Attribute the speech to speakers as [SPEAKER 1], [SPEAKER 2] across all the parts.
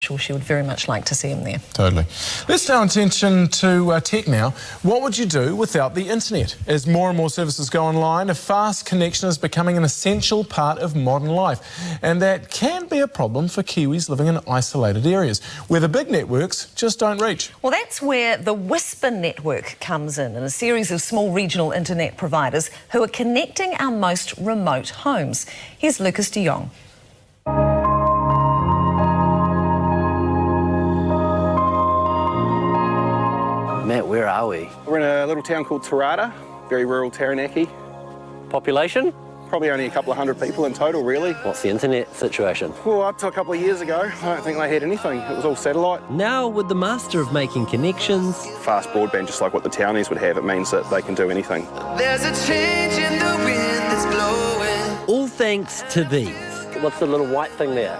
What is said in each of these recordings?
[SPEAKER 1] She would very much like to see him there.
[SPEAKER 2] Totally. Let's turn our attention to tech now. What would you do without the internet? As more and more services go online, a fast connection is becoming an essential part of modern life. And that can be a problem for Kiwis living in isolated areas, where the big networks just don't reach.
[SPEAKER 1] Well, that's where the WISPA network comes in a series of small regional internet providers who are connecting our most remote homes. Here's Lucas de Jong.
[SPEAKER 3] Matt, where are we?
[SPEAKER 4] We're in a little town called Tarata, very rural Taranaki.
[SPEAKER 3] Population?
[SPEAKER 4] Probably only a couple of hundred people in total, really.
[SPEAKER 3] What's the internet situation?
[SPEAKER 4] Well, up to a couple of years ago, I don't think they had anything. It was all satellite.
[SPEAKER 3] Now, with the master of making connections...
[SPEAKER 4] Fast broadband, just like what the townies would have, it means that they can do anything.
[SPEAKER 5] There's a change in the wind that's blowing.
[SPEAKER 3] All thanks to these. What's the little white thing there?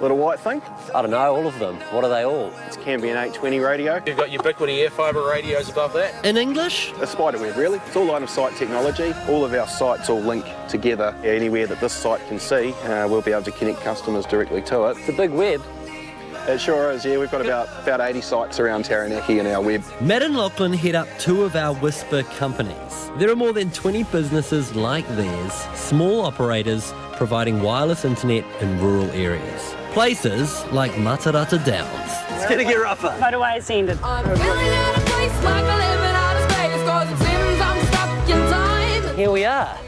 [SPEAKER 4] Little white thing?
[SPEAKER 3] I don't know, all of them. What are they all?
[SPEAKER 4] It can be an 820 radio.
[SPEAKER 6] You've got ubiquity air fibre radios above that.
[SPEAKER 3] In English?
[SPEAKER 4] A spider web, really. It's all line of sight technology. All of our sites all link together. Anywhere that this site can see, we'll be able to connect customers directly to it.
[SPEAKER 3] It's a big web.
[SPEAKER 4] It sure is, yeah. We've got about 80 sites around Taranaki in our web.
[SPEAKER 3] Matt and Lachlan head up two of our WISPA companies. There are more than 20 businesses like theirs, small operators providing wireless internet in rural areas. Places like Matarata Downs.
[SPEAKER 7] It's going to get rougher. Motorway's ended.
[SPEAKER 3] Here we are.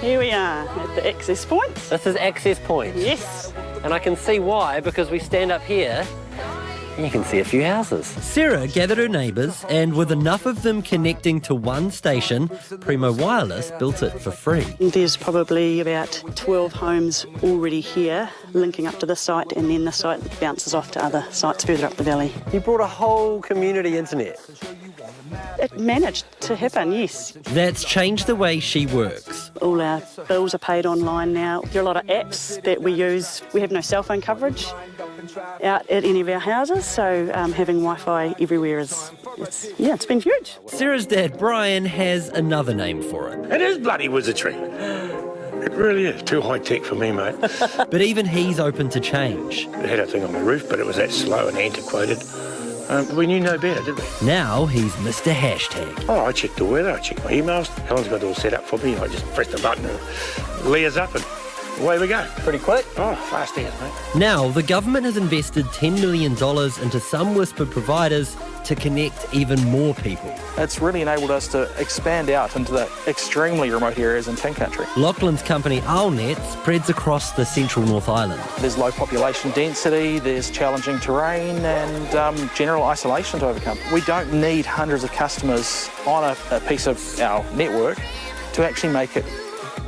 [SPEAKER 7] Here we are at the access point.
[SPEAKER 3] This is access point.
[SPEAKER 7] Yes.
[SPEAKER 3] And I can see why, because we stand up here and you can see a few houses. Sarah gathered her neighbours, and with enough of them connecting to one station, Primo Wireless built it for free.
[SPEAKER 7] There's probably about 12 homes already here linking up to this site, and then the site bounces off to other sites further up the valley.
[SPEAKER 3] You brought a whole community internet.
[SPEAKER 7] It managed to happen, yes.
[SPEAKER 3] That's changed the way she works.
[SPEAKER 7] All our bills are paid online now. There are a lot of apps that we use. We have no cell phone coverage out at any of our houses, so having Wi-Fi everywhere it's been huge.
[SPEAKER 3] Sarah's dad, Brian, has another name for it.
[SPEAKER 8] It is bloody wizardry. It really is. Too high-tech for me, mate.
[SPEAKER 3] But even he's open to change.
[SPEAKER 8] It had a thing on the roof, but it was that slow and antiquated. We knew no better, did we?
[SPEAKER 3] Now he's Mr. Hashtag.
[SPEAKER 8] Oh, I check the weather, I check my emails. Helen's got it all set up for me. I just press the button and Leah's up and away we go.
[SPEAKER 3] Pretty quick.
[SPEAKER 8] Oh, fast as, mate.
[SPEAKER 3] Now, the government has invested $10 million into some WISPA providers to connect even more people.
[SPEAKER 9] It's really enabled us to expand out into the extremely remote areas in Tin Country.
[SPEAKER 3] Lachlan's company, Aulnet, spreads across the central North Island.
[SPEAKER 9] There's low population density, there's challenging terrain and general isolation to overcome. We don't need hundreds of customers on a piece of our network to actually make it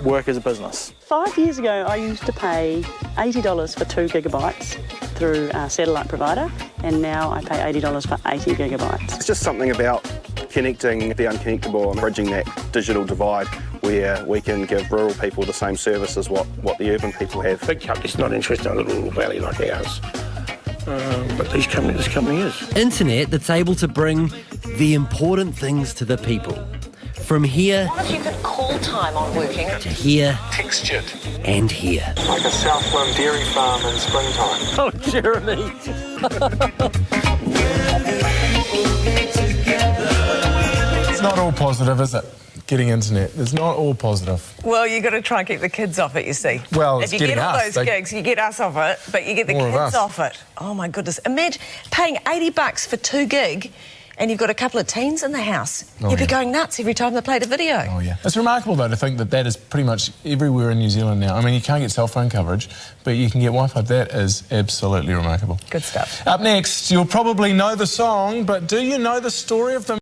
[SPEAKER 9] work as a business.
[SPEAKER 7] 5 years ago, I used to pay $80 for 2 gigabytes through a satellite provider, and now I pay $80 for 80 gigabytes.
[SPEAKER 4] It's just something about connecting the unconnectable and bridging that digital divide where we can give rural people the same service as what the urban people have.
[SPEAKER 8] Big company's not interested in a little valley like ours. But this company is.
[SPEAKER 3] Internet that's able to bring the important things to the people. From here
[SPEAKER 1] What if you could call time on working?
[SPEAKER 3] to here
[SPEAKER 6] Textured.
[SPEAKER 3] and here.
[SPEAKER 10] Like a Southland dairy farm in springtime.
[SPEAKER 3] Oh, Jeremy!
[SPEAKER 2] It's not all positive, is it? Getting internet. It's not all positive.
[SPEAKER 1] Well, you've got to try and keep the kids off it, you see.
[SPEAKER 2] Well,
[SPEAKER 1] if
[SPEAKER 2] it's
[SPEAKER 1] you
[SPEAKER 2] getting
[SPEAKER 1] get all
[SPEAKER 2] us.
[SPEAKER 1] those gigs, you get us off it, but you get the
[SPEAKER 2] More of
[SPEAKER 1] kids
[SPEAKER 2] us.
[SPEAKER 1] off it. Oh, my goodness. Imagine paying $80 for 2 gig and you've got a couple of teens in the house.
[SPEAKER 2] Oh,
[SPEAKER 1] You'd be
[SPEAKER 2] yeah.
[SPEAKER 1] going nuts every time they played a video.
[SPEAKER 2] Oh, yeah. It's remarkable, though, to think that that is pretty much everywhere in New Zealand now. I mean, you can't get cell phone coverage, but you can get Wi-Fi. That is absolutely remarkable.
[SPEAKER 1] Good stuff.
[SPEAKER 2] Up next, you'll probably know the song, but do you know the story of the